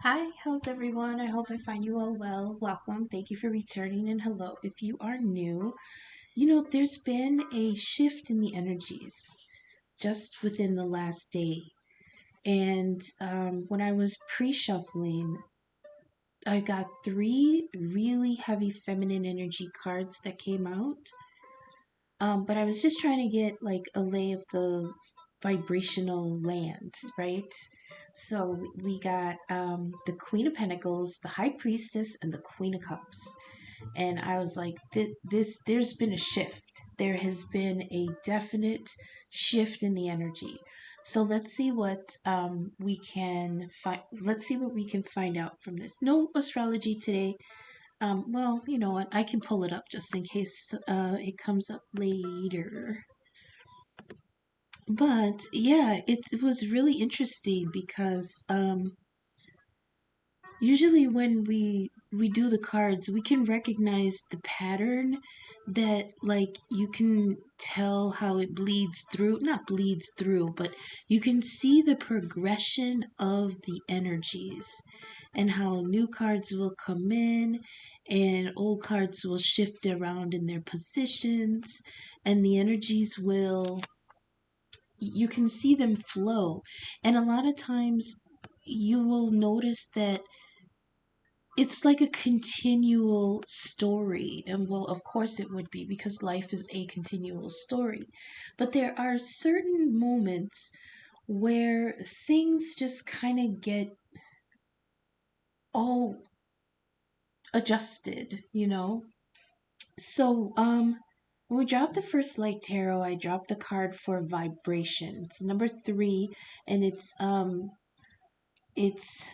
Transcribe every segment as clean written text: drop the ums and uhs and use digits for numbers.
Hi, how's everyone? I hope I find you all well. Welcome. Thank you for returning and hello. If you are new, there's been a shift in the energies just within the last day. And when I was pre shuffling, I got three really heavy feminine energy cards that came out. But I was just trying to get like a lay of the vibrational land, right? So we got the Queen of Pentacles, the High Priestess, and the Queen of Cups. And I was like, there's been a shift. There has been a definite shift in the energy. So let's see what we can find. Let's see what we can find out from this. No astrology today. Well, you know what? I can pull it up just in case it comes up later. But yeah, it was really interesting because usually when we do the cards, we can recognize the pattern that like you can tell how it bleeds through, not bleeds through, but you can see the progression of the energies and how new cards will come in and old cards will shift around in their positions and the energies will you can see them flow. And a lot of times you will notice that it's like a continual story. And well, of course it would be because life is a continual story. But there are certain moments where things just kind of get all adjusted. So, when we dropped the first light tarot, I dropped the card for vibration. It's number 3, and it's it's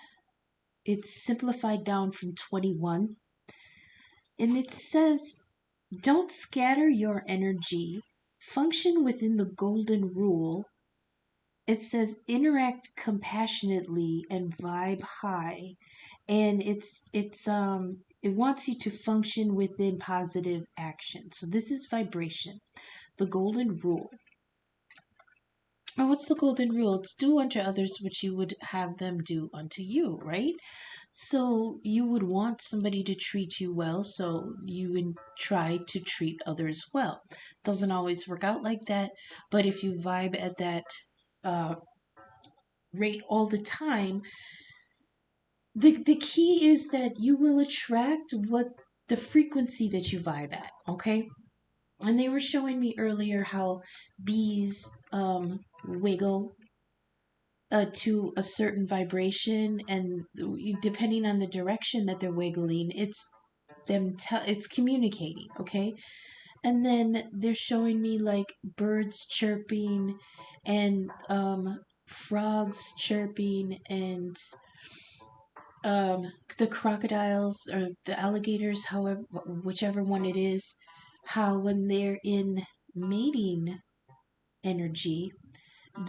simplified down from 21, and it says, "Don't scatter your energy. Function within the golden rule." It says, "Interact compassionately and vibe high." And it wants you to function within positive action. So this is vibration, the golden rule. And what's the golden rule? It's do unto others what you would have them do unto you, right? So you would want somebody to treat you well, so you would try to treat others well. Doesn't always work out like that, but if you vibe at that uh, rate all the time, the key is that you will attract what the frequency that you vibe at, okay? And they were showing me earlier how bees wiggle to a certain vibration, and depending on the direction that they're wiggling, it's communicating, okay? And then they're showing me like birds chirping and frogs chirping and the crocodiles or the alligators, however, whichever one it is, how when they're in mating energy,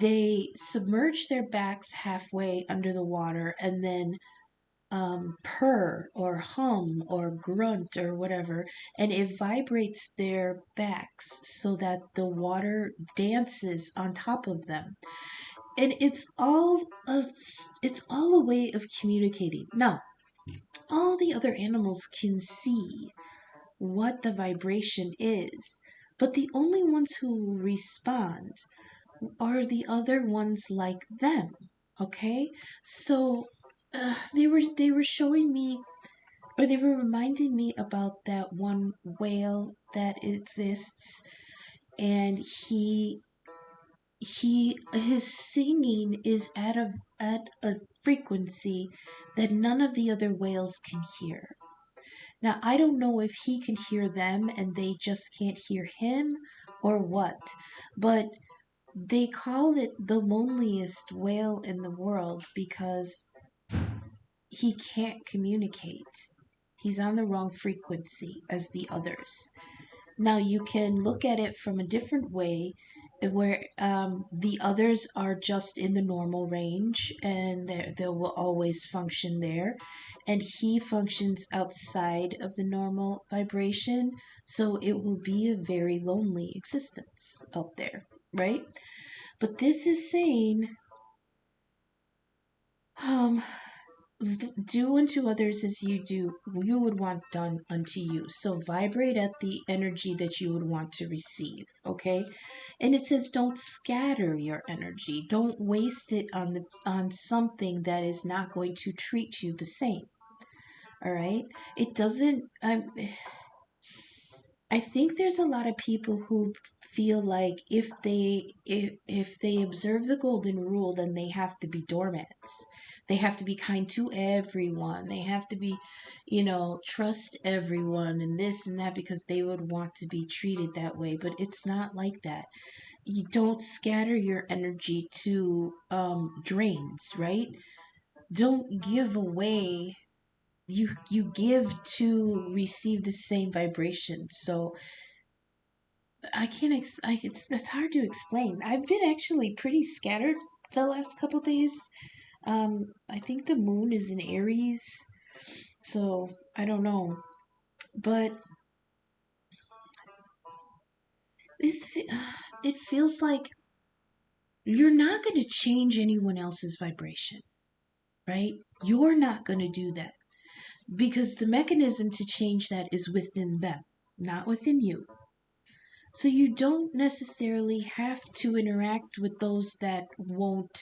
they submerge their backs halfway under the water and then purr or hum or grunt or whatever, and it vibrates their backs so that the water dances on top of them. And it's all a way of communicating. Now, all the other animals can see what the vibration is, but the only ones who respond are the other ones like them. Okay, so they were showing me, or they were reminding me about that one whale that exists, and his singing is at a frequency that none of the other whales can hear. Now, I don't know if he can hear them and they just can't hear him or what, but they call it the loneliest whale in the world because he can't communicate. He's on the wrong frequency as the others. Now, you can look at it from a different way where the others are just in the normal range and they will always function there. And he functions outside of the normal vibration. So it will be a very lonely existence out there, right? But this is saying, um, do unto others as you would want done unto you. So vibrate at the energy that you would want to receive, okay? And it says don't scatter your energy. Don't waste it on something that is not going to treat you the same. All right? It doesn't I think there's a lot of people who feel like if they observe the golden rule, then they have to be doormats. They have to be kind to everyone. They have to be, trust everyone and this and that because they would want to be treated that way. But it's not like that. You don't scatter your energy to drains, right? Don't give away. You give to receive the same vibration. So I can't. It's hard to explain. I've been actually pretty scattered the last couple days. I think the moon is in Aries, so I don't know. But this it feels like you're not going to change anyone else's vibration, right? You're not going to do that because the mechanism to change that is within them, not within you. So you don't necessarily have to interact with those that won't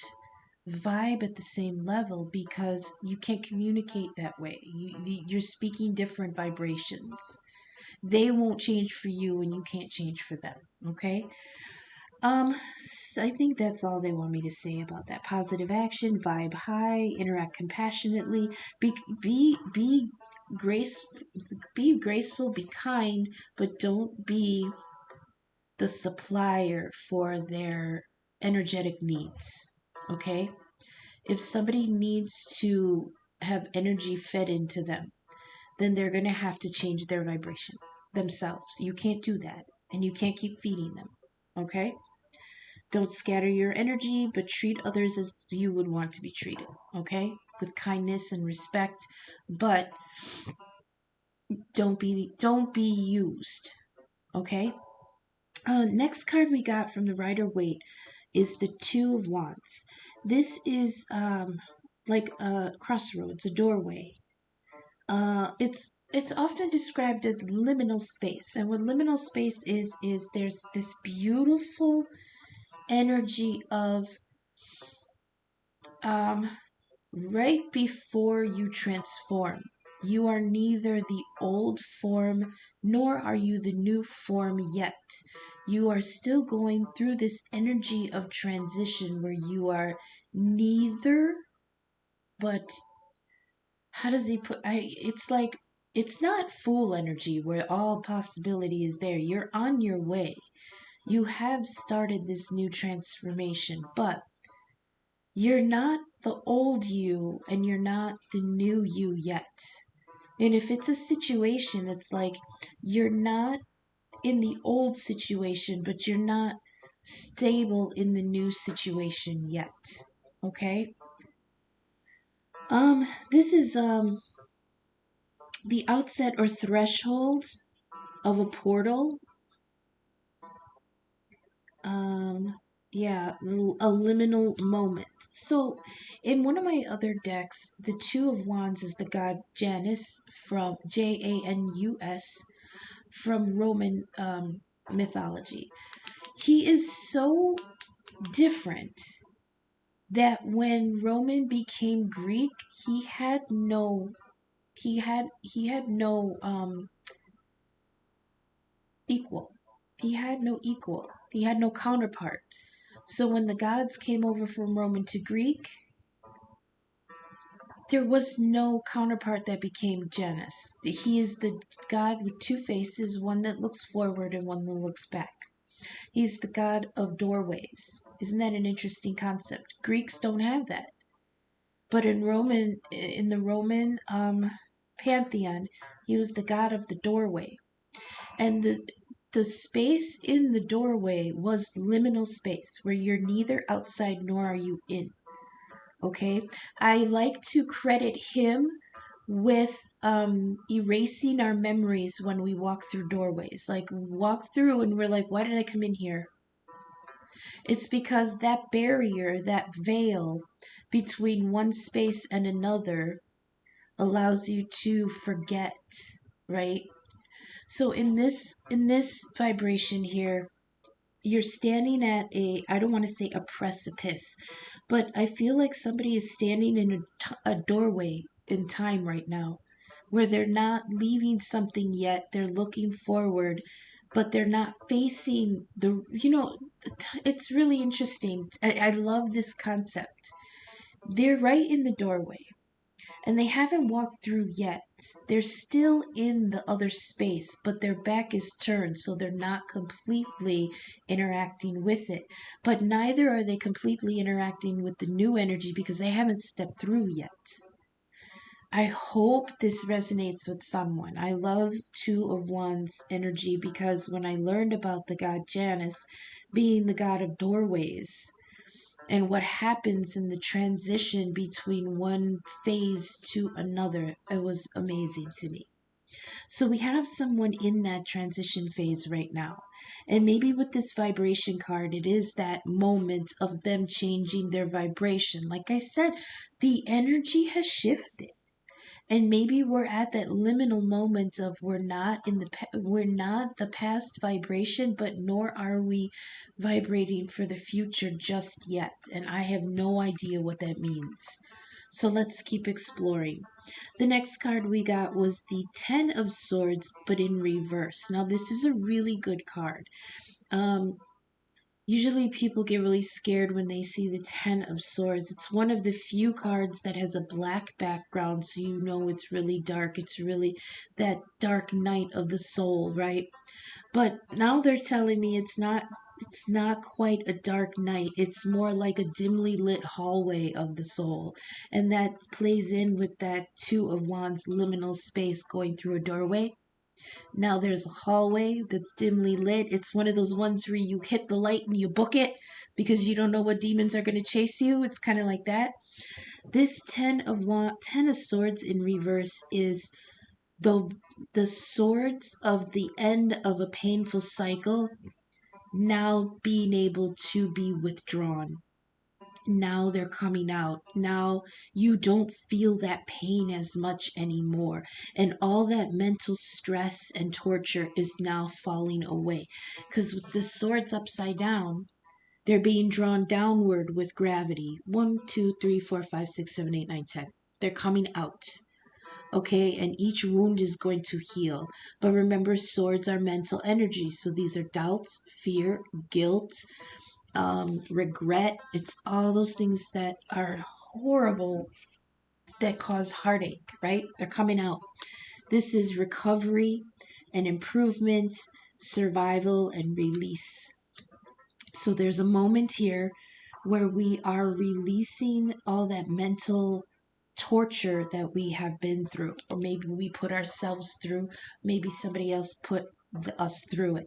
vibe at the same level because you can't communicate that way. You're speaking different vibrations. They won't change for you and you can't change for them. Okay? I think that's all they want me to say about that. Positive action, vibe high, interact compassionately, be grace be graceful, be kind, but don't be the supplier for their energetic needs. Okay? If somebody needs to have energy fed into them, then they're going to have to change their vibration themselves. You can't do that, and you can't keep feeding them. Okay? Don't scatter your energy, but treat others as you would want to be treated. Okay? With kindness and respect, but don't be used. Okay? Next card we got from the Rider-Waite is the Two of Wands. This is like a crossroads, a doorway. It's often described as liminal space, and what liminal space is there's this beautiful energy of um, right before you transform. You are neither the old form nor are you the new form yet. You are still going through this energy of transition where you are neither, but how does he put it's like it's not full energy where all possibility is there. You're on your way. You have started this new transformation, but you're not the old you and you're not the new you yet. And if it's a situation, it's like you're not in the old situation, but you're not stable in the new situation yet. Okay? This is the outset or threshold of a portal. Um, yeah, a liminal moment. So, in one of my other decks, the Two of Wands is the god Janus from Janus from Roman mythology. He is so different that when Roman became Greek, he had no equal. He had no counterpart. So when the gods came over from Roman to Greek, there was no counterpart that became Janus. He is the god with two faces, one that looks forward and one that looks back. He's the god of doorways. Isn't that an interesting concept? Greeks don't have that. But in the Roman pantheon, he was the god of the doorway. And the space in the doorway was liminal space where you're neither outside nor are you in. Okay? I like to credit him with erasing our memories when we walk through doorways. Like, we walk through and we're like, why did I come in here? It's because that barrier, that veil between one space and another allows you to forget, right? So in this vibration here, you're standing at a, I don't want to say a precipice, but I feel like somebody is standing in a doorway in time right now, where they're not leaving something yet. They're looking forward, but they're not facing it's really interesting. I love this concept. They're right in the doorway and they haven't walked through yet. They're still in the other space, but their back is turned, so they're not completely interacting with it. But neither are they completely interacting with the new energy because they haven't stepped through yet. I hope this resonates with someone. I love Two of Wands energy because when I learned about the god Janus being the god of doorways, and what happens in the transition between one phase to another. It was amazing to me. So we have someone in that transition phase right now. And maybe with this vibration card, it is that moment of them changing their vibration. Like I said, the energy has shifted, and maybe we're at that liminal moment of we're not the past vibration, but nor are we vibrating for the future just yet, and I have no idea what that means. So let's keep exploring. The next card we got was the Ten of Swords, but in reverse. Now this is a really good card. um Usually people get really scared when they see the Ten of Swords. It's one of the few cards that has a black background, so you know it's really dark. It's really that dark night of the soul, right? But now they're telling me it's not quite a dark night. It's more like a dimly lit hallway of the soul. And that plays in with that Two of Wands liminal space going through a doorway. Now there's a hallway that's dimly lit. It's one of those ones where you hit the light and you book it because you don't know what demons are going to chase you. It's kind of like that. This Ten of Swords in reverse is the the swords of the end of a painful cycle now being able to be withdrawn. Now they're coming out. Now you don't feel that pain as much anymore. And all that mental stress and torture is now falling away. Because with the swords upside down, they're being drawn downward with gravity. 1, 2, 3, 4, 5, 6, 7, 8, 9, 10. They're coming out. Okay, and each wound is going to heal. But remember, swords are mental energy. So these are doubts, fear, guilt, regret. It's all those things that are horrible that cause heartache, right? They're coming out. This is recovery and improvement, survival and release. So there's a moment here where we are releasing all that mental torture that we have been through, or maybe we put ourselves through, maybe somebody else put us through it.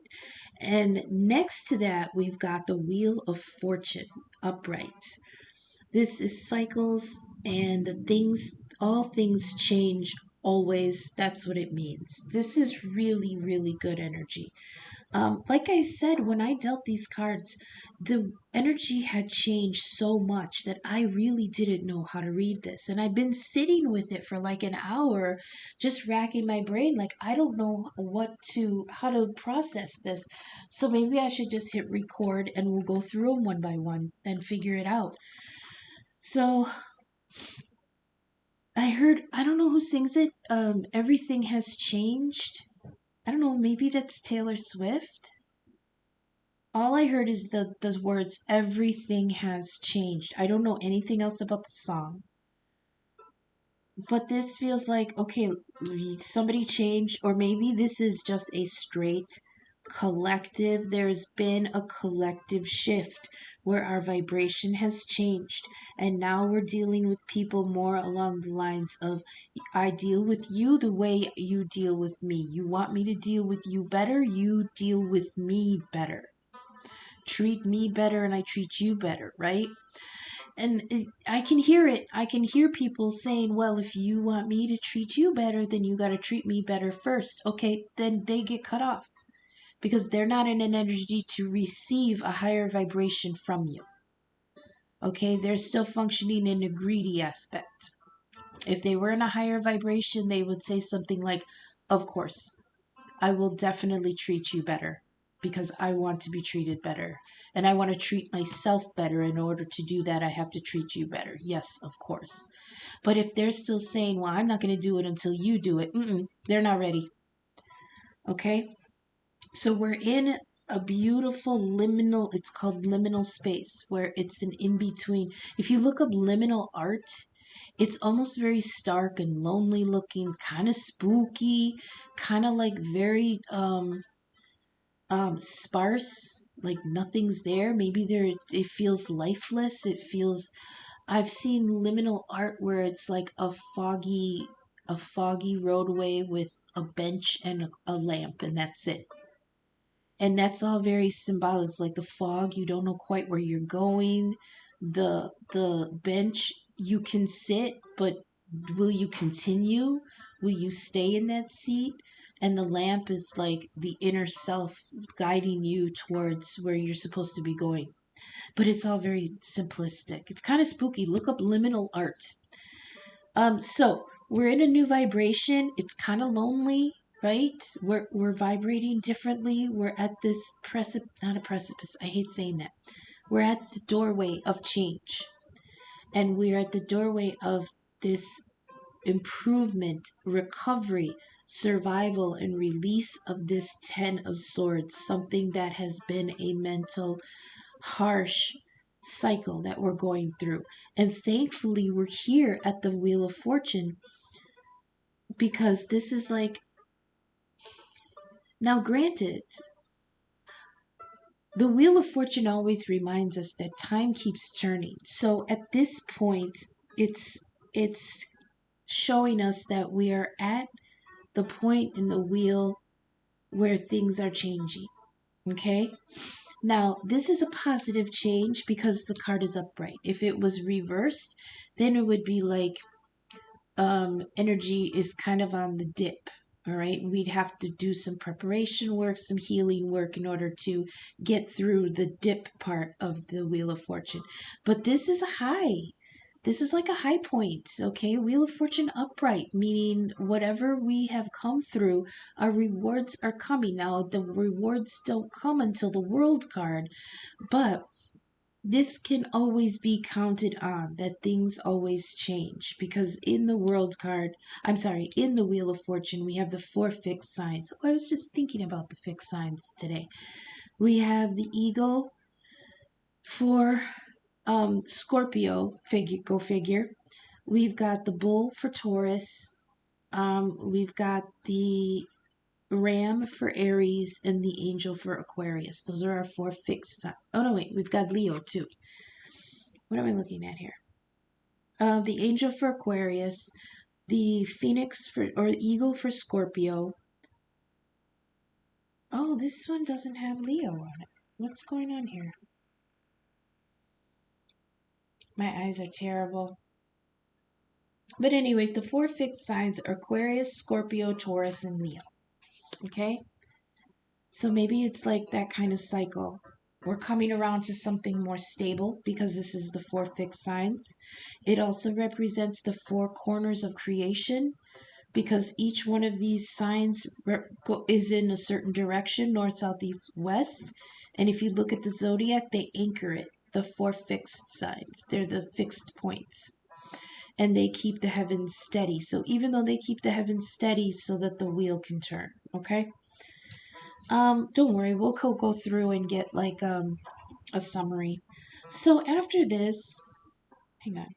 And next to that, we've got the Wheel of Fortune upright. This is cycles and the things, all things change always. That's what it means. This is really, really good energy. Like I said, when I dealt these cards, the energy had changed so much that I really didn't know how to read this. And I've been sitting with it for like an hour, just racking my brain. Like, I don't know how to process this. So maybe I should just hit record and we'll go through them one by one and figure it out. So I don't know who sings it. Everything has changed. I don't know, maybe that's Taylor Swift. All I heard is the words everything has changed. I don't know anything else about the song. But this feels like okay, somebody changed, or maybe this is just a straight collective. There's been a collective shift where our vibration has changed, and now we're dealing with people more along the lines of I deal with you the way you deal with me. You want me to deal with you better, you deal with me better. Treat me better and I treat you better, right? And I can hear it. I can hear people saying, well, if you want me to treat you better, then you got to treat me better first. Okay, then they get cut off because they're not in an energy to receive a higher vibration from you. Okay, they're still functioning in a greedy aspect. If they were in a higher vibration, they would say something like, of course, I will definitely treat you better because I want to be treated better. And I want to treat myself better. In order to do that, I have to treat you better. Yes, of course. But if they're still saying, well, I'm not going to do it until you do it, they're not ready. Okay? So we're in a beautiful liminal, it's called liminal space, where it's an in between. If you look up liminal art, it's almost very stark and lonely looking, kind of spooky, kind of like very sparse, like nothing's there. Maybe there it feels lifeless. It feels I've seen liminal art where it's like a foggy roadway with a bench and a lamp, and that's it. And that's all very symbolic. It's like the fog, you don't know quite where you're going. The bench, you can sit, but will you continue? Will you stay in that seat? And the lamp is like the inner self guiding you towards where you're supposed to be going. But it's all very simplistic. It's kind of spooky. Look up liminal art. So we're in a new vibration. It's kind of lonely, right? We're vibrating differently. We're at this precipice, not a precipice. I hate saying that. We're at the doorway of change, and we're at the doorway of this improvement, recovery, survival, and release of this Ten of Swords, something that has been a mental, harsh cycle that we're going through. And thankfully, we're here at the Wheel of Fortune because this is like, now granted, the Wheel of Fortune always reminds us that time keeps turning. So at this point, it's showing us that we are at the point in the wheel where things are changing. Okay? Now, this is a positive change because the card is upright. If it was reversed, then it would be like energy is kind of on the dip. All right, we'd have to do some preparation work, some healing work in order to get through the dip part of the Wheel of Fortune. But this is a high. This is like a high point, okay? Wheel of Fortune upright, meaning whatever we have come through, our rewards are coming. Now, the rewards don't come until the World card, but this can always be counted on, that things always change, because in the World card, in the Wheel of Fortune, we have the 4 fixed signs. I was just thinking about the fixed signs today. We have the eagle for Scorpio, go figure. We've got the bull for Taurus. We've got the ram for Aries and the angel for Aquarius. Those are our 4 fixed signs. Oh no, wait, we've got Leo too. What am I looking at here? The angel for Aquarius, the phoenix or eagle for Scorpio. Oh, this one doesn't have Leo on it. What's going on here? My eyes are terrible. But anyways, the 4 fixed signs are Aquarius, Scorpio, Taurus, and Leo. Okay? So maybe it's like that kind of cycle. We're coming around to something more stable because this is the 4 fixed signs. It also represents the 4 corners of creation because each one of these signs is in a certain direction, north, south, east, west. And if you look at the zodiac, they anchor it, the 4 fixed signs. They're the fixed points. And they keep the heavens steady. So even though they keep the heavens steady so that the wheel can turn, okay? Don't worry, we'll go through and get like a summary. So after this, hang on.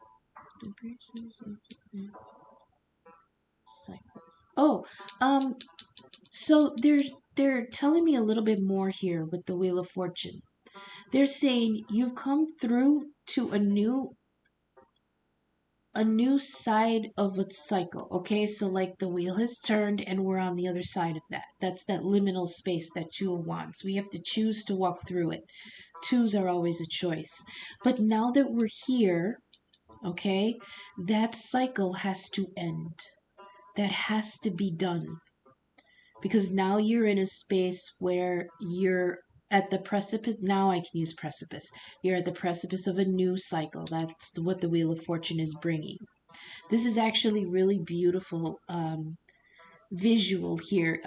Cycles. Oh, so they're telling me a little bit more here with the Wheel of Fortune. They're saying you've come through to a new side of a cycle. Okay, so like the wheel has turned and we're on the other side of that. That's that liminal space that Two of Wands. We have to choose to walk through it. Twos are always a choice. But now that we're here, okay, that cycle has to end. That has to be done. Because now you're in a space where you're at the precipice. Now I can use precipice. You're at the precipice of a new cycle. That's what the Wheel of Fortune is bringing. This is actually really beautiful visual here.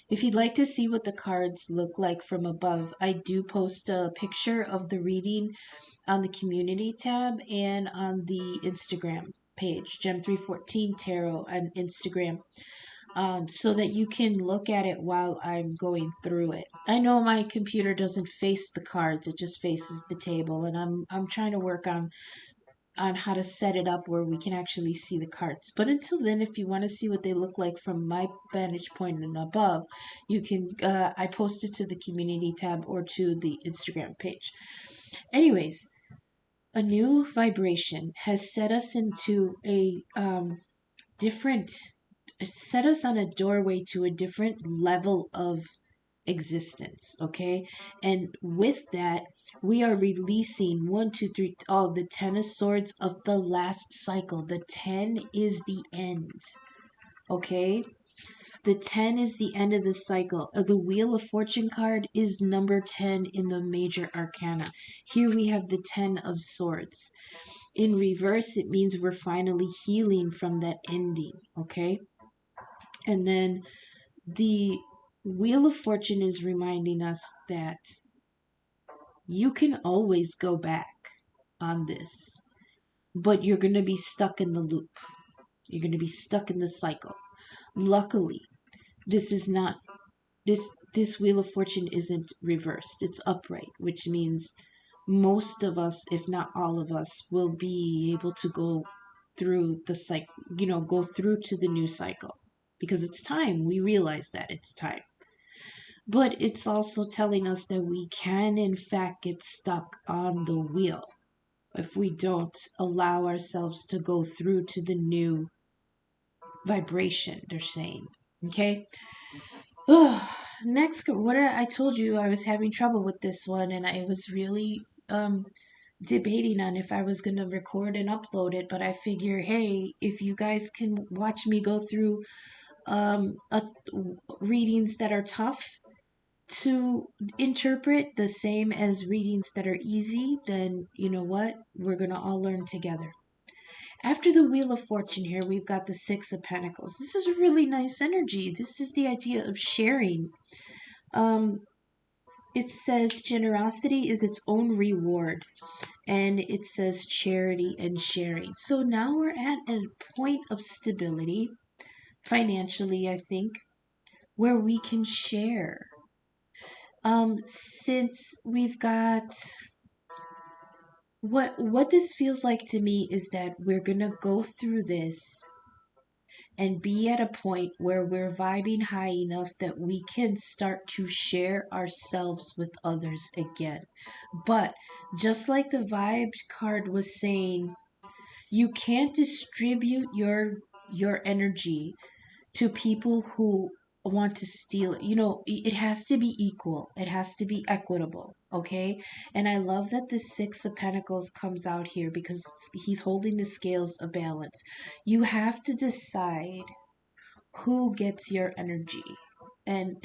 If you'd like to see what the cards look like from above, I do post a picture of the reading on the community tab and on the Instagram page, Gem314 Tarot on Instagram, so that you can look at it while I'm going through it. I know my computer doesn't face the cards; it just faces the table, and I'm trying to work on how to set it up where we can actually see the cards. But until then, if you want to see what they look like from my vantage point and above, you can, I post it to the community tab or to the Instagram page. Anyways, a new vibration has set us into a different, set us on a doorway to a different level of existence, okay? And with that, we are releasing one, two, three, oh, the 10 of swords of the last cycle. The 10 is the end, okay? The 10 is the end of the cycle. The Wheel of Fortune card is number 10 in the major arcana. Here we have the 10 of swords. In reverse, it means we're finally healing from that ending, okay? And then the Wheel of Fortune is reminding us that you can always go back on this, but you're going to be stuck in the loop. You're going to be stuck in the cycle. Luckily, this is not this Wheel of Fortune isn't reversed. It's upright, which means most of us, if not all of us, will be able to go through the cycle, go through to the new cycle, because it's time. We realize that it's time. But it's also telling us that we can, in fact, get stuck on the wheel if we don't allow ourselves to go through to the new vibration, they're saying. Okay? Ugh. Next, I told you I was having trouble with this one, and I was really debating on if I was going to record and upload it, but I figure, hey, if you guys can watch me go through readings that are tough to interpret the same as readings that are easy, then you know what? We're going to all learn together. After the Wheel of Fortune here, we've got the Six of Pentacles. This is a really nice energy. This is the idea of sharing. It says generosity is its own reward, and it says charity and sharing. So now we're at a point of stability, financially, I think, where we can share. Since we've got what this feels like to me is that we're gonna go through this and be at a point where we're vibing high enough that we can start to share ourselves with others again. But just like the vibe card was saying, you can't distribute your energy to people who want to steal it. It has to be equal. It has to be equitable. Okay? And I love that the Six of Pentacles comes out here because he's holding the scales of balance. You have to decide who gets your energy. And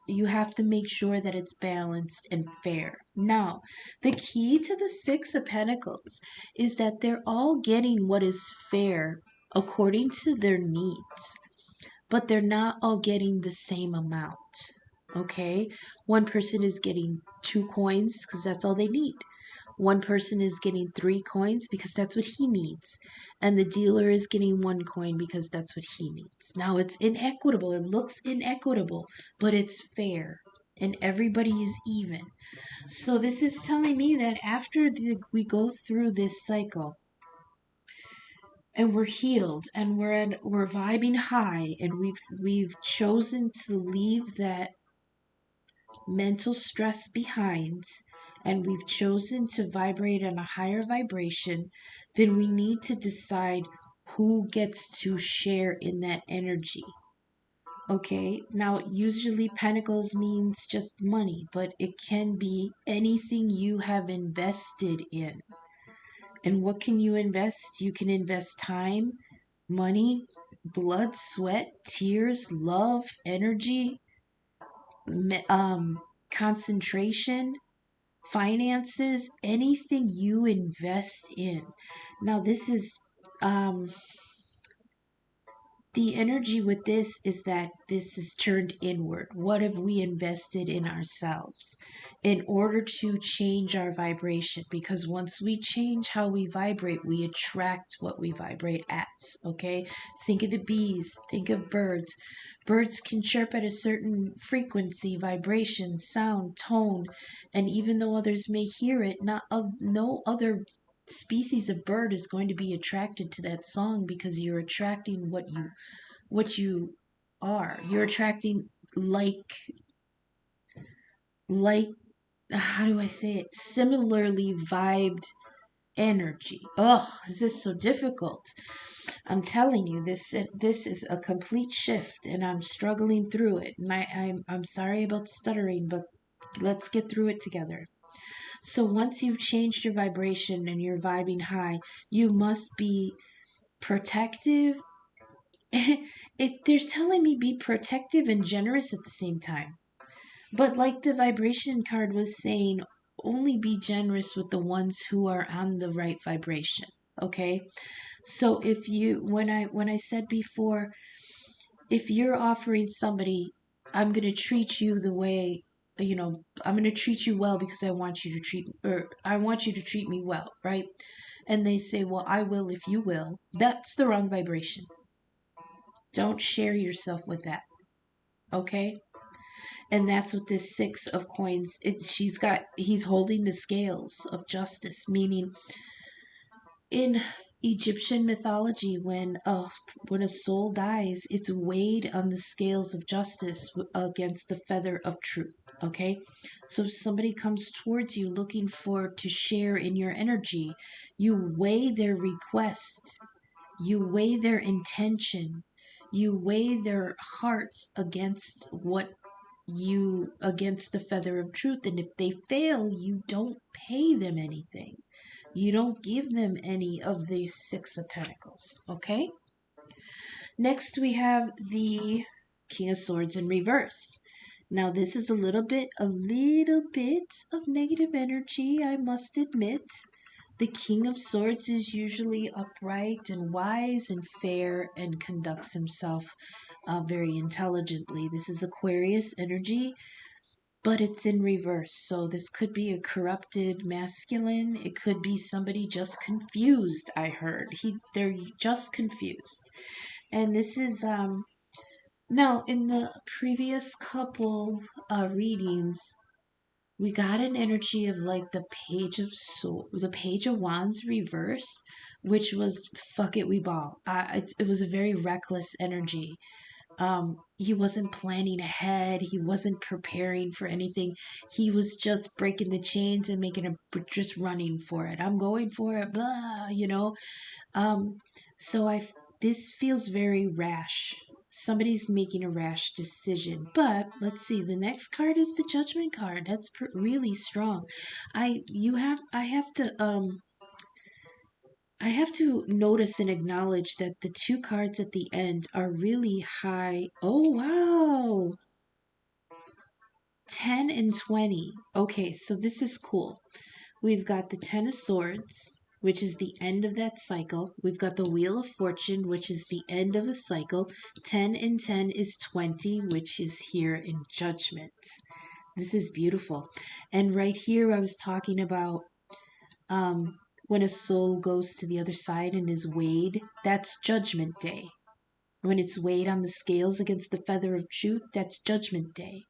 you have to make sure that it's balanced and fair. Now, the key to the Six of Pentacles is that they're all getting what is fair according to their needs, but they're not all getting the same amount. Okay? One person is getting 2 coins because that's all they need. One person is getting 3 coins because that's what he needs. And the dealer is getting 1 coin because that's what he needs. Now it's inequitable. It looks inequitable, but it's fair. And everybody is even. So this is telling me that after we go through this cycle, and we're healed, and we're vibing high, and we've chosen to leave that mental stress behind, and we've chosen to vibrate on a higher vibration, then we need to decide who gets to share in that energy. Okay, now usually pentacles means just money, but it can be anything you have invested in. And what can you invest? You can invest time, money, blood, sweat, tears, love, energy, concentration, finances, anything you invest in. Now, this is the energy with this is that this is turned inward. What have we invested in ourselves in order to change our vibration? Because once we change how we vibrate, we attract what we vibrate at. Okay? Think of the bees, think of birds. Birds can chirp at a certain frequency, vibration, sound, tone, and even though others may hear it, no other species of bird is going to be attracted to that song, because you're attracting what you are. You're attracting like how do I say it? Similarly vibed energy. Oh, this is so difficult. I'm telling you, this is a complete shift, and I'm struggling through it. And I'm sorry about stuttering, but let's get through it together. So once you've changed your vibration and you're vibing high, you must be protective. They're telling me be protective and generous at the same time. But like the vibration card was saying, only be generous with the ones who are on the right vibration. Okay? So if you when I said before, if you're offering somebody, I'm going to treat you the way, I'm going to treat you well because I want you to treat me well, right? And they say, well, I will if you will. That's the wrong vibration. Don't share yourself with that. Okay? And that's what this six of coins, he's holding the scales of justice, meaning in Egyptian mythology, when a soul dies, it's weighed on the scales of justice against the feather of truth. Okay, so if somebody comes towards you looking to share in your energy, you weigh their request, you weigh their intention, you weigh their hearts against the feather of truth. And if they fail, you don't pay them anything. You don't give them any of the Six of Pentacles. Okay? Next, we have the King of Swords in reverse. Now, this is a little bit of negative energy, I must admit. The King of Swords is usually upright and wise and fair and conducts himself very intelligently. This is Aquarius energy, but it's in reverse. So this could be a corrupted masculine. It could be somebody just confused. I heard they're just confused, and this is now in the previous couple readings. We got an energy of like the Page of Wands reverse, which was fuck it, we ball. It was a very reckless energy. He wasn't planning ahead. He wasn't preparing for anything. He was just breaking the chains and just running for it. I'm going for it, blah. Um, so this feels very rash. Somebody's making a rash decision. But let's see. The next card is the Judgment card. That's really strong. I have to notice and acknowledge that the two cards at the end are really high. Oh, wow. 10 and 20. Okay, so this is cool. We've got the Ten of Swords, which is the end of that cycle. We've got the Wheel of Fortune, which is the end of a cycle. 10 and 10 is 20, which is here in Judgment. This is beautiful. And right here, I was talking about when a soul goes to the other side and is weighed, that's Judgment Day. When it's weighed on the scales against the feather of truth, that's Judgment Day.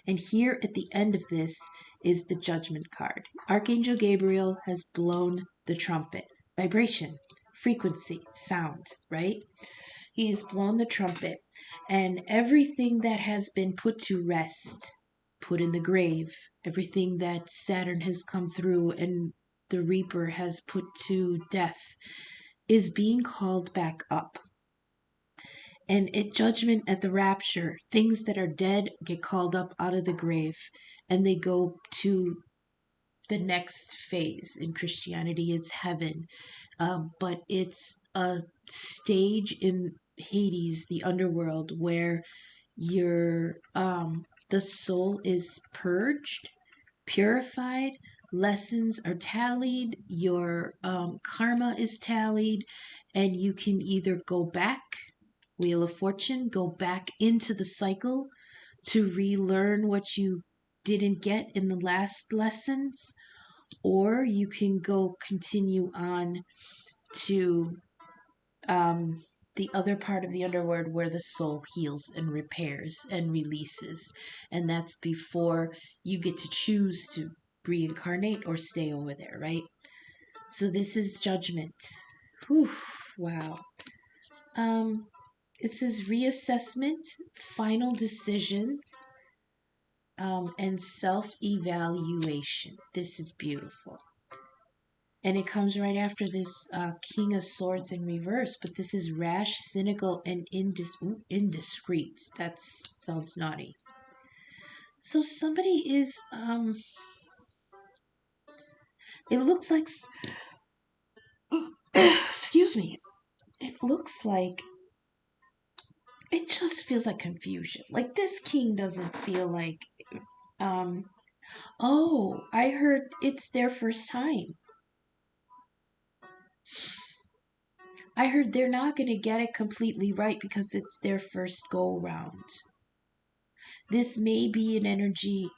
And here at the end of this is the Judgment card. Archangel Gabriel has blown the trumpet. Vibration, frequency, sound, right? He has blown the trumpet, and everything that has been put to rest, put in the grave, everything that Saturn has come through and the Reaper has put to death, is being called back up. And at Judgment, at the rapture, things that are dead get called up out of the grave, and they go to the next phase. In Christianity, it's heaven, but it's a stage in Hades, the underworld, where the soul is purged, purified, lessons are tallied, your karma is tallied, and you can either go back Wheel of Fortune, go back into the cycle to relearn what you didn't get in the last lessons, or you can go continue on to the other part of the underworld where the soul heals and repairs and releases. And that's before you get to choose to reincarnate or stay over there, right? So this is judgment. Whew, wow. It says reassessment, final decisions, and self-evaluation. This is beautiful. And it comes right after this King of Swords in reverse, but this is rash, cynical, and indiscreet. That sounds naughty. So somebody is, it looks like, excuse me, it looks like, it just feels like confusion. Like this king doesn't feel like, oh, I heard it's their first time. I heard they're not going to get it completely right because it's their first go round. This may be an energy,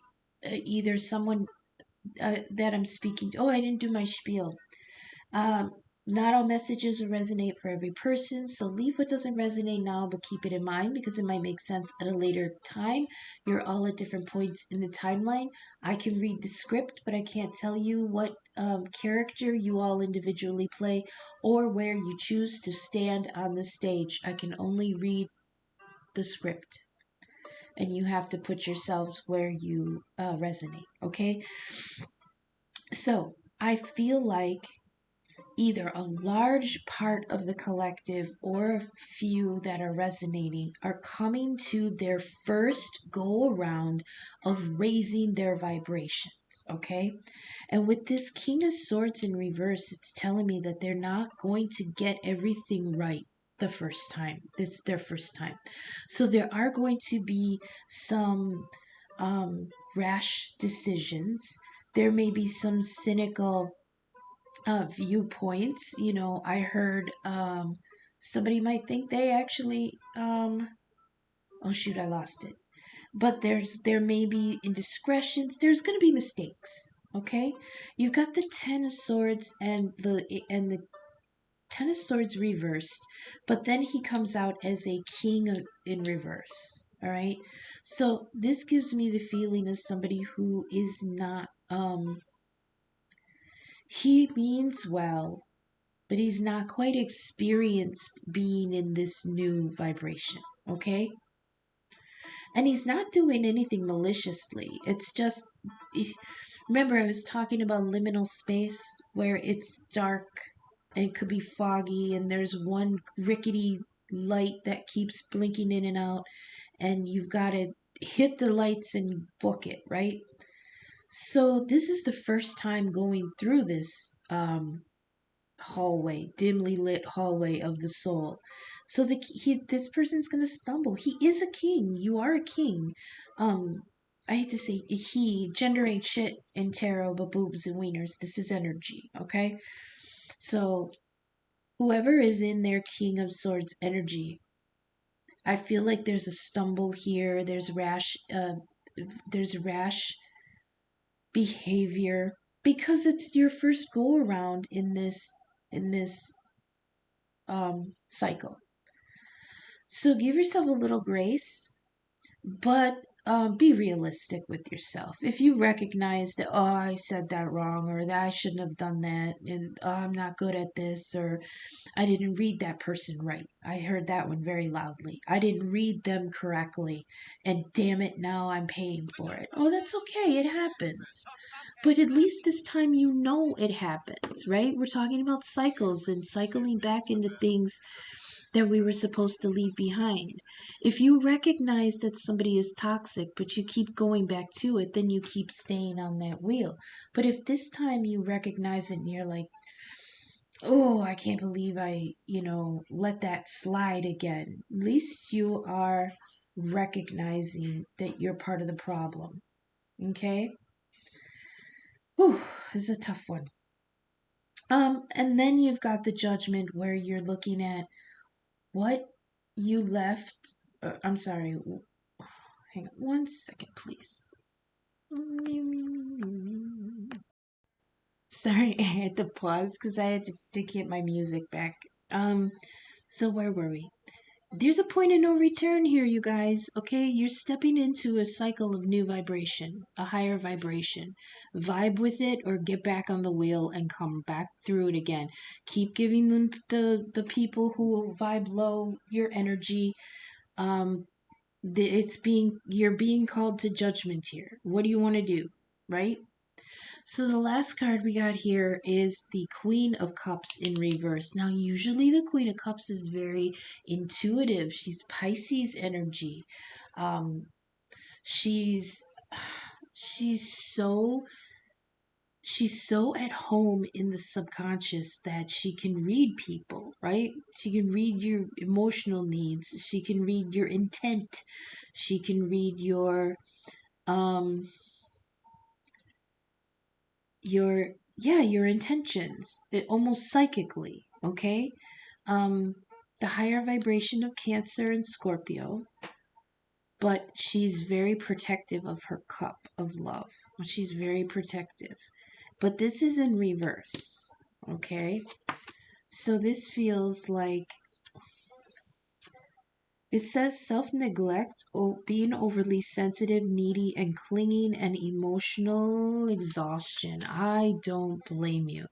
either someone that I'm speaking to. Oh, I didn't do my spiel. Um, Not all messages will resonate for every person, so leave what doesn't resonate now, but keep it in mind because it might make sense at a later time. You're all at different points in the timeline. I can read the script, but I can't tell you what character you all individually play or where you choose to stand on the stage. I can only read the script, and you have to put yourselves where you resonate, okay? So I feel like either a large part of the collective or a few that are resonating are coming to their first go around of raising their vibrations, okay? And with this King of Swords in reverse, it's telling me that they're not going to get everything right the first time. It's their first time. So there are going to be some rash decisions. There may be some cynical viewpoints. You know, I heard somebody might think they actually oh shoot, I lost it. But there may be indiscretions. There's going to be mistakes. Okay, you've got the Ten of Swords and the Ten of Swords reversed, but then he comes out as a king in reverse. All right, so this gives me the feeling of somebody who is not he means well, but he's not quite experienced being in this new vibration, okay? And he's not doing anything maliciously. It's just, remember, I was talking about liminal space where it's dark and it could be foggy, and there's one rickety light that keeps blinking in and out, and you've got to hit the lights and book it, right? So, this is the first time going through this hallway, dimly lit hallway of the soul. So this person's gonna stumble. He is a king. You are a king. I hate to say he. Gender ain't shit in tarot, but boobs and wieners. This is energy. Okay, so whoever is in their King of Swords energy, I feel like there's a stumble here. There's rash. There's rash behavior because it's your first go around in this cycle. So give yourself a little grace, but be realistic with yourself. If you recognize that, oh, I said that wrong, or that I shouldn't have done that, and oh, I'm not good at this, or I didn't read that person right. I heard that one very loudly. I didn't read them correctly, and damn it, now I'm paying for it. Oh, that's okay, it happens. But at least this time you know it happens, right? We're talking about cycles and cycling back into things that we were supposed to leave behind. If you recognize that somebody is toxic, but you keep going back to it, then you keep staying on that wheel. But if this time you recognize it and you're like, oh, I can't believe I, let that slide again, at least you are recognizing that you're part of the problem. Okay? Whew, this is a tough one. And then you've got the judgment where you're looking at what you left. I'm sorry. Hang on 1 second, please. Sorry, I had to pause because I had to get my music back. Um, so where were we? There's a point of no return here, you guys. Okay, you're stepping into a cycle of new vibration, a higher vibration. Vibe with it, or get back on the wheel and come back through it again. Keep giving them the people who vibe low your energy. Um, you're being called to judgment here. What do you want to do, right? So the last card we got here is the Queen of Cups in reverse. Now, usually the Queen of Cups is very intuitive. She's Pisces energy. Um, she's she's so she's so at home in the subconscious that she can read people, right? She can read your emotional needs. She can read your intent. She can read um your your intentions, it almost psychically, okay. um the higher vibration of Cancer and Scorpio, but she's very protective of her cup of love. She's very protective, but this is in reverse, okay. So this feels like, it says self neglect, being overly sensitive, needy, and clinging, and emotional exhaustion. I don't blame you.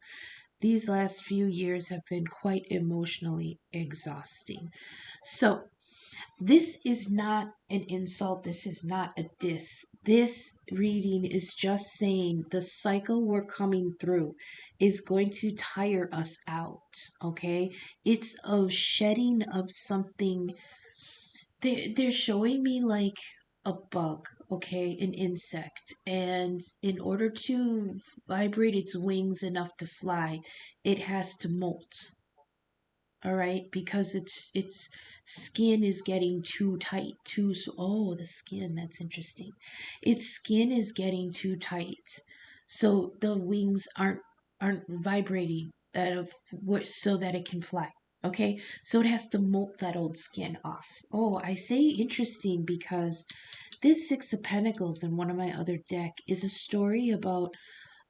These last few years have been quite emotionally exhausting. So, this is not an insult. This is not a diss. This reading is just saying the cycle we're coming through is going to tire us out, okay? It's a shedding of something. They're showing me like a bug, okay, an insect, and in order to vibrate its wings enough to fly, it has to molt. All right, because its skin is getting too tight, oh, the skin, that's interesting. Its skin is getting too tight, so the wings aren't vibrating so that it can fly. Okay, so it has to molt that old skin off. Oh, I say interesting because this Six of Pentacles in one of my other deck is a story about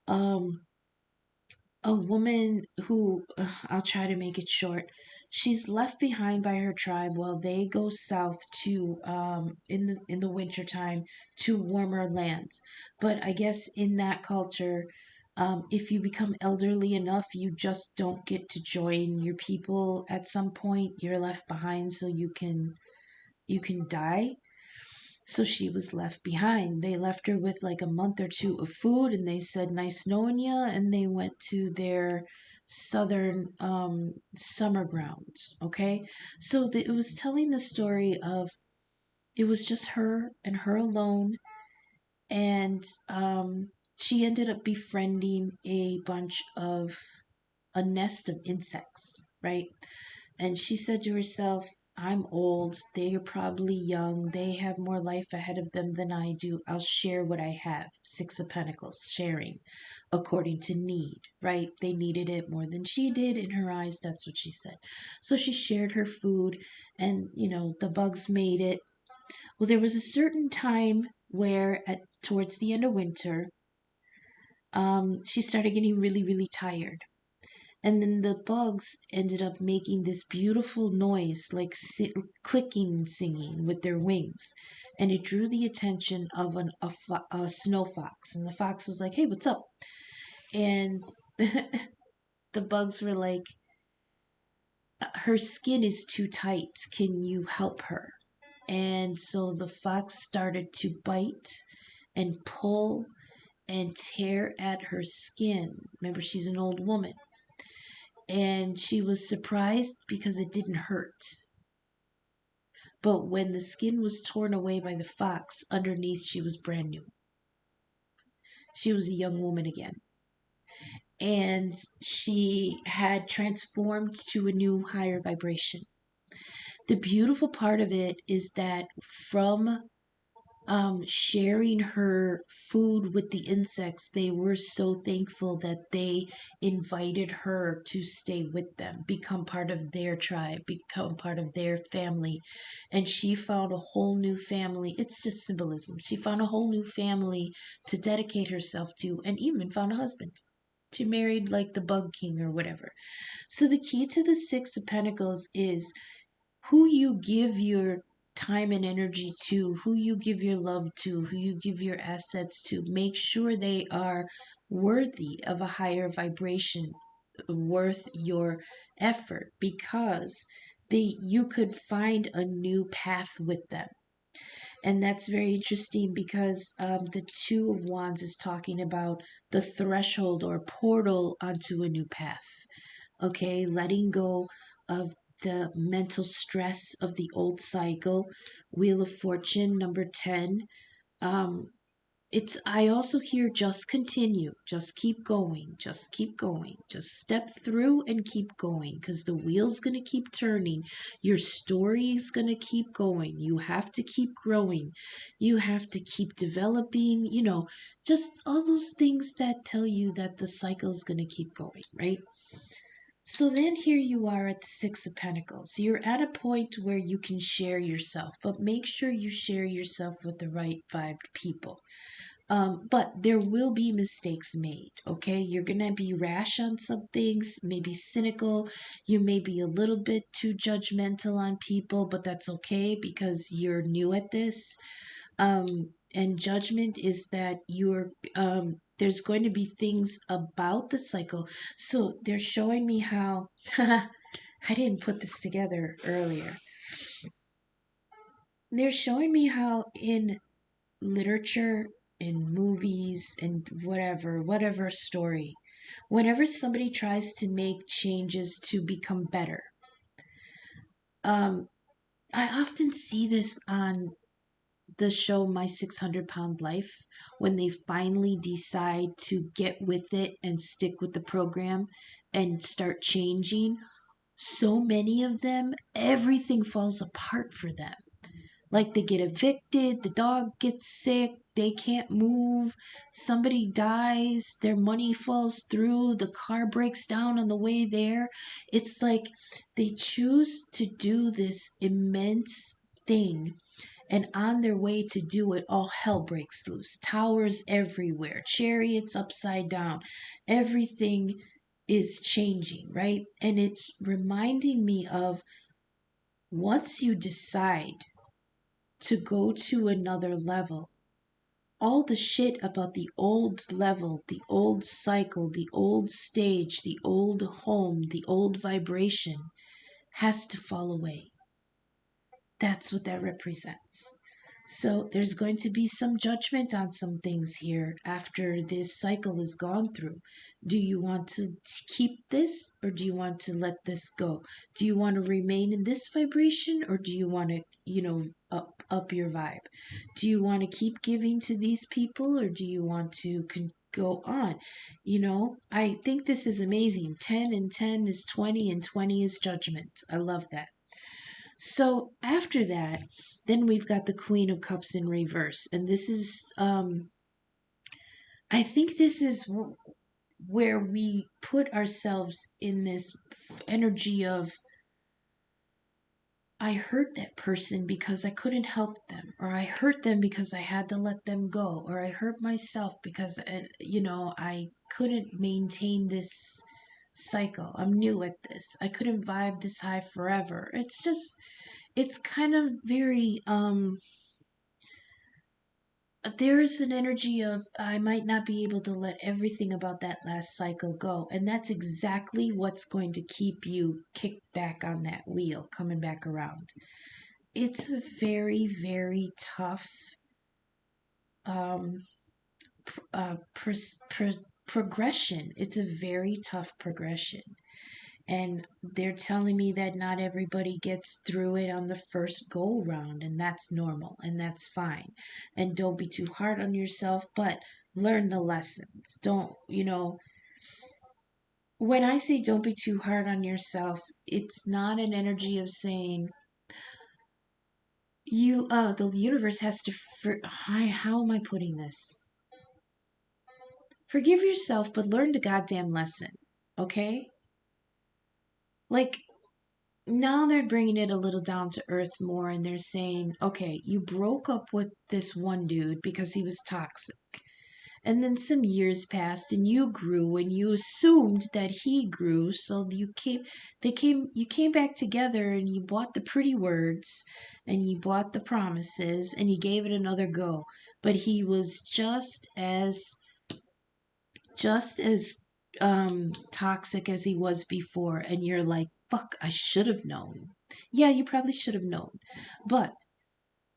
um a woman who, I'll try to make it short. She's left behind by her tribe while they go south to in the winter time to warmer lands. But I guess in that culture, if you become elderly enough, you just don't get to join your people at some point. You're left behind so you can die. So she was left behind. They left her with like a month or two of food and they said, nice knowing ya. And they went to their southern summer grounds. Okay. So it was telling the story of, it was just her and her alone. And she ended up befriending a nest of insects, right? And she said to herself, I'm old. They are probably young. They have more life ahead of them than I do. I'll share what I have. Six of Pentacles, sharing according to need, right? They needed it more than she did. In her eyes, that's what she said. So she shared her food, and, the bugs made it. Well, there was a certain time where, towards the end of winter, she started getting really, really tired. And then the bugs ended up making this beautiful noise, like clicking and singing with their wings. And it drew the attention of a snow fox. And the fox was like, hey, what's up? And the bugs were like, her skin is too tight. Can you help her? And so the fox started to bite and pull and tear at her skin. Remember, she's an old woman. And she was surprised because it didn't hurt. But when the skin was torn away by the fox, underneath she was brand new. She was a young woman again. And she had transformed to a new higher vibration. The beautiful part of it is that from sharing her food with the insects. They were so thankful that they invited her to stay with them, become part of their tribe, become part of their family. And she found a whole new family. It's just symbolism. She found a whole new family to dedicate herself to, and even found a husband. She married like the Bug King or whatever. So the key to the Six of Pentacles is who you give your time and energy to, who you give your love to, who you give your assets to. Make sure they are worthy of a higher vibration, worth your effort, because you could find a new path with them. And that's very interesting because the Two of Wands is talking about the threshold or portal onto a new path. Okay, letting go of the mental stress of the old cycle. Wheel of Fortune, number 10. Um, I also hear just continue, just keep going, just keep going, just step through and keep going because the wheel's going to keep turning. Your story is going to keep going. You have to keep growing. You have to keep developing, just all those things that tell you that the cycle is going to keep going, right? So then here you are at the Six of Pentacles. You're at a point where you can share yourself, but make sure you share yourself with the right vibe people. But there will be mistakes made, okay? You're gonna be rash on some things, maybe cynical. You may be a little bit too judgmental on people, but that's okay because you're new at this. And judgment is that there's going to be things about the cycle. So they're showing me how I didn't put this together earlier. They're showing me how in literature, in movies, and whatever story, whenever somebody tries to make changes to become better, um, I often see this on the show My 600-Pound Life when they finally decide to get with it and stick with the program and start changing. So many of them, everything falls apart for them. Like they get evicted, the dog gets sick, they can't move, somebody dies, their money falls through, the car breaks down on the way there. It's like they choose to do this immense thing, and on their way to do it, all hell breaks loose. Towers everywhere, chariots upside down, everything is changing, right? And it's reminding me of once you decide to go to another level, all the shit about the old level, the old cycle, the old stage, the old home, the old vibration has to fall away. That's what that represents. So there's going to be some judgment on some things here after this cycle is gone through. Do you want to keep this or do you want to let this go? Do you want to remain in this vibration or do you want to, up your vibe? Do you want to keep giving to these people or do you want to go on? I think this is amazing. 10 and 10 is 20 and 20 is judgment. I love that. So after that, then we've got the Queen of Cups in reverse. And this is, I think this is where we put ourselves in this energy of, I hurt that person because I couldn't help them, or I hurt them because I had to let them go, or I hurt myself because, I couldn't maintain this cycle. I'm new at this. I couldn't vibe this high forever. It's kind of very there is an energy of I might not be able to let everything about that last cycle go, and that's exactly what's going to keep you kicked back on that wheel coming back around. It's a very, very tough um progression. It's a very tough progression. And they're telling me that not everybody gets through it on the first go round, and that's normal and that's fine. And don't be too hard on yourself, but learn the lessons. Don't, when I say don't be too hard on yourself, it's not an energy of saying, The universe has to, how am I putting this? Forgive yourself, but learn the goddamn lesson, okay? Like, now they're bringing it a little down to earth more, and they're saying, okay, you broke up with this one dude because he was toxic. And then some years passed and you grew and you assumed that he grew, so you came back together and you bought the pretty words and you bought the promises and you gave it another go. But he was just as toxic as he was before, and you're like, fuck, I should have known. Yeah, you probably should have known. But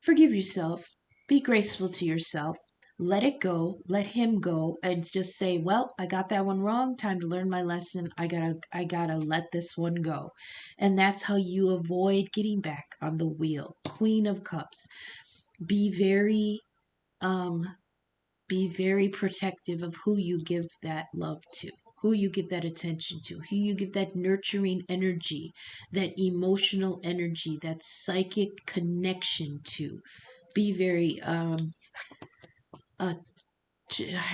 forgive yourself, be graceful to yourself, let it go, let him go, and just say, well, I got that one wrong, time to learn my lesson. I gotta let this one go. And that's how you avoid getting back on the wheel. Queen of Cups. Be very um be very protective of who you give that love to, who you give that attention to, who you give that nurturing energy, that emotional energy, that psychic connection to. Be very uh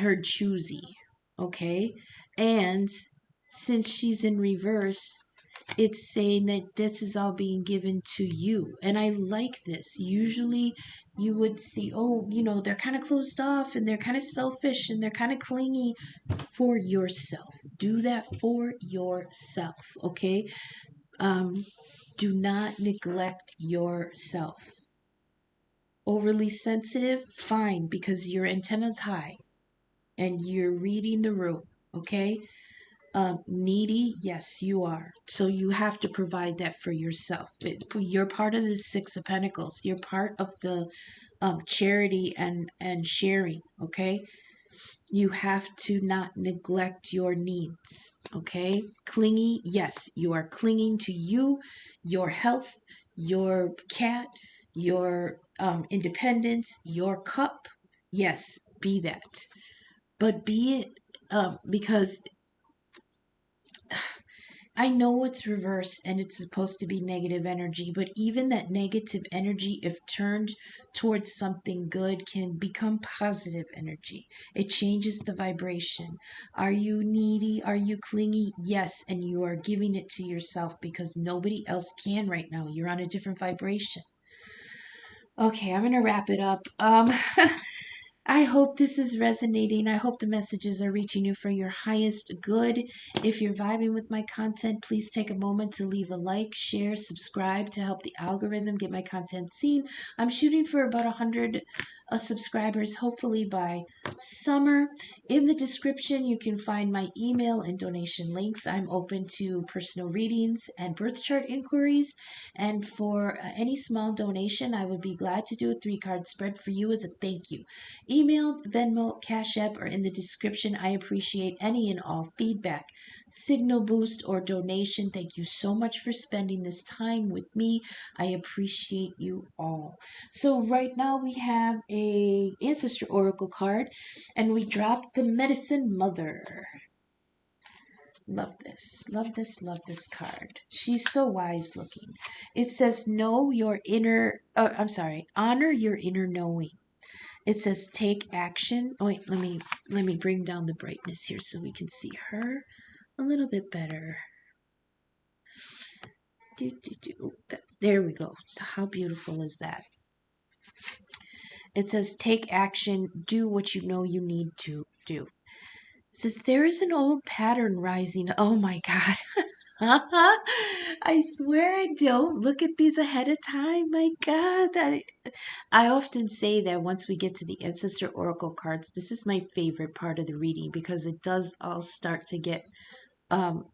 her choosy, okay? And since she's in reverse, it's saying that this is all being given to you. And I like this. Usually you would see, oh, they're kind of closed off and they're kind of selfish and they're kind of clingy. For yourself. Do that for yourself, okay? Um, do not neglect yourself. Overly sensitive, fine, because your antenna's high and you're reading the room, okay? Needy, yes, you are. So you have to provide that for yourself. You're part of the Six of Pentacles. You're part of the charity and sharing, okay? You have to not neglect your needs, okay? Clingy, yes, you are clinging to you, your health, your cat, your independence, your cup. Yes, be that. But be it because I know it's reversed and it's supposed to be negative energy, but even that negative energy, if turned towards something good, can become positive energy. It changes the vibration. Are you needy? Are you clingy? Yes, and you are giving it to yourself because nobody else can right now. You're on a different vibration. Okay, I'm gonna wrap it up. I hope this is resonating. I hope the messages are reaching you for your highest good. If you're vibing with my content, please take a moment to leave a like, share, subscribe to help the algorithm get my content seen. I'm shooting for about 100 subscribers, hopefully by summer. In the description, you can find my email and donation links. I'm open to personal readings and birth chart inquiries. And for any small donation, I would be glad to do a 3-card spread for you as a thank you. Email, Venmo, Cash App are in the description. I appreciate any and all feedback, signal boost, or donation. Thank you so much for spending this time with me. I appreciate you all. So right now we have a Ancestor Oracle card, and we dropped the Medicine Mother. Love this, love this, love this card. She's so wise looking. It says, honor your inner knowing. It says take action. Oh wait, let me bring down the brightness here so we can see her a little bit better. There we go. So how beautiful is that? It says take action, do what you know you need to do. It says there is an old pattern rising. Oh my God. I swear I don't look at these ahead of time. My God, I often say that once we get to the Ancestor Oracle cards, this is my favorite part of the reading because it does all start to get,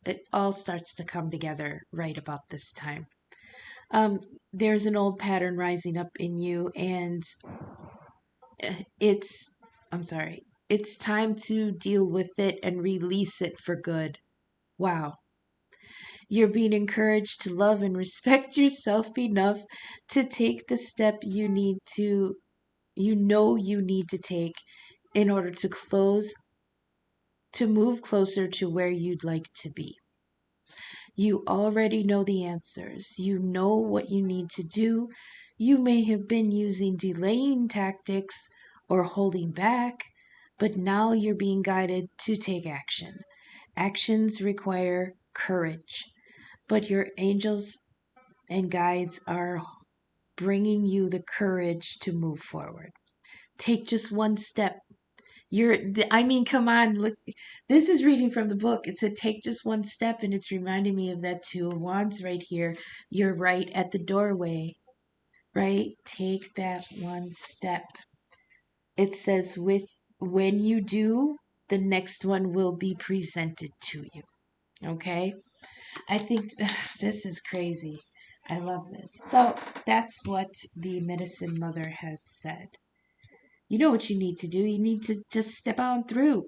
it all starts to come together right about this time. There's an old pattern rising up in you, and it's, I'm sorry, it's time to deal with it and release it for good. Wow. You're being encouraged to love and respect yourself enough to take the step you need to, you need to take in order to move closer to where you'd like to be. You already know the answers. You know what you need to do. You may have been using delaying tactics or holding back, but now you're being guided to take action. Actions require courage, but your angels and guides are bringing you the courage to move forward. Take just one step. I mean, come on, look, this is reading from the book. It said, take just one step, and it's reminding me of that Two of Wands right here. You're right at the doorway, right? Take that one step. It says, when you do, the next one will be presented to you. Okay? I think this is crazy. I love this. So that's what the medicine mother has said. You know what you need to do? You need to just step on through.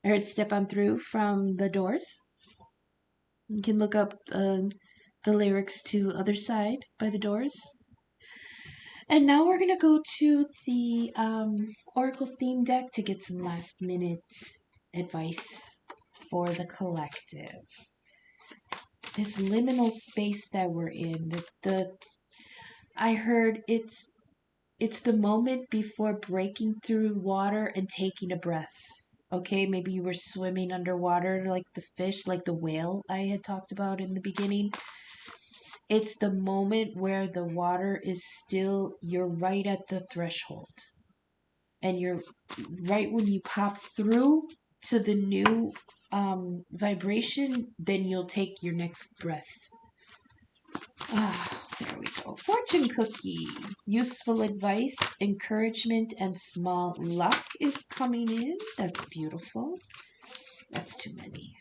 I heard step on through from the Doors. You can look up the lyrics to Other Side by the Doors. And now we're going to go to the Oracle theme deck to get some last minute advice for the collective. This liminal space that we're in, I heard it's the moment before breaking through water and taking a breath. Okay, maybe you were swimming underwater like the fish, like the whale I had talked about in the beginning. It's the moment where the water is still, you're right at the threshold. And you're right when you pop through to the new vibration, then you'll take your next breath. There we go. Fortune cookie. Useful advice, encouragement, and small luck is coming in. That's beautiful. That's too many.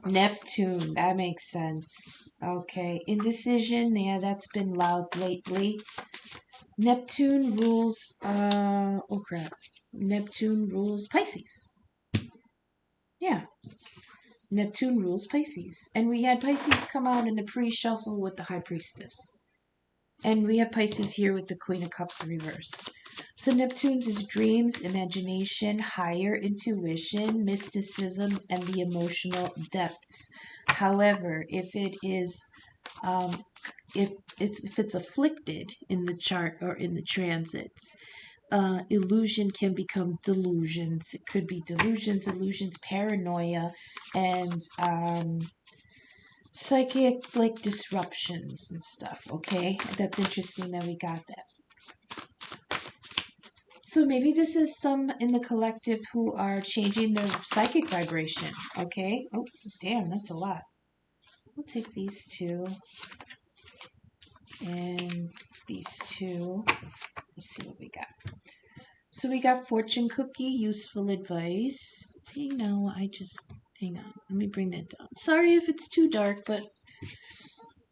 Neptune. That makes sense. Okay. Indecision. Yeah, that's been loud lately. Neptune rules. Oh crap. Neptune rules Pisces. Yeah. Neptune rules Pisces. And we had Pisces come out in the pre-shuffle with the High Priestess. And we have Pisces here with the Queen of Cups reverse. So Neptune's is dreams, imagination, higher intuition, mysticism, and the emotional depths. However, if it's afflicted in the chart or in the transits, illusion can become delusions. It could be delusions, paranoia, and psychic like disruptions and stuff. Okay, that's interesting that we got that. So maybe this is some in the collective who are changing their psychic vibration. Okay. Oh damn, that's a lot. We'll take these two and these two. Let's see what we got. So we got fortune cookie, useful advice. See, no, hang on. Let me bring that down. Sorry if it's too dark, but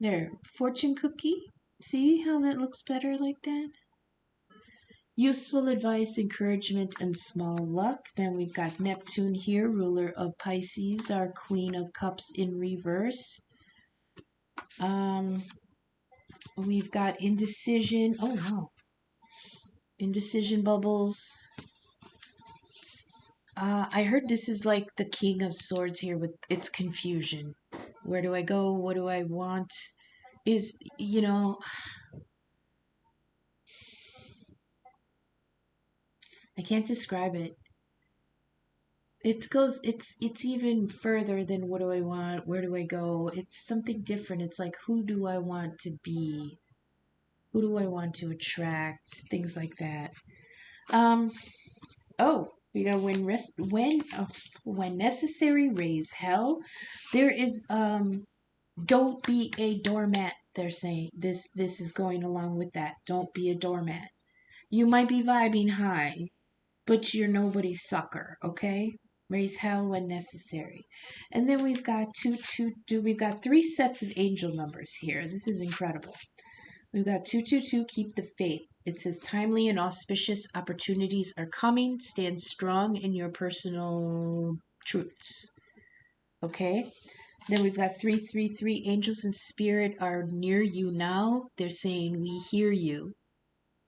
there, fortune cookie. See how that looks better like that? Useful advice, encouragement, and small luck. Then we've got Neptune here, ruler of Pisces, our Queen of Cups in reverse. We've got indecision. Oh no. Indecision bubbles. I heard this is like the King of Swords here with its confusion. Where do I go? What do I want? I can't describe it. It's even further than what do I want? Where do I go? It's something different. It's like, who do I want to be? Who do I want to attract? Things like that. We got when necessary, raise hell. There is don't be a doormat. They're saying this is going along with that. Don't be a doormat. You might be vibing high, but you're nobody's sucker. Okay, raise hell when necessary. And then we've got we've got 3 sets of angel numbers here. This is incredible. We've got 222, keep the faith. It says timely and auspicious opportunities are coming. Stand strong in your personal truths. Okay? Then we've got 333, angels and spirit are near you now. They're saying, we hear you.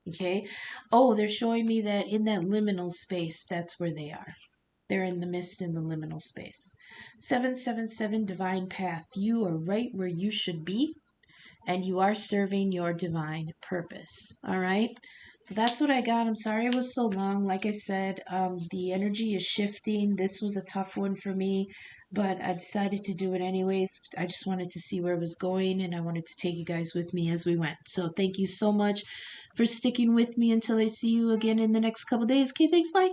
Okay? Oh, they're showing me that in that liminal space, that's where they are. They're in the mist in the liminal space. 777 Divine Path. You are right where you should be, and you are serving your divine purpose. All right. So that's what I got. I'm sorry it was so long. Like I said, the energy is shifting. This was a tough one for me, but I decided to do it anyways. I just wanted to see where it was going, and I wanted to take you guys with me as we went. So thank you so much for sticking with me until I see you again in the next couple days. Okay, thanks. Bye.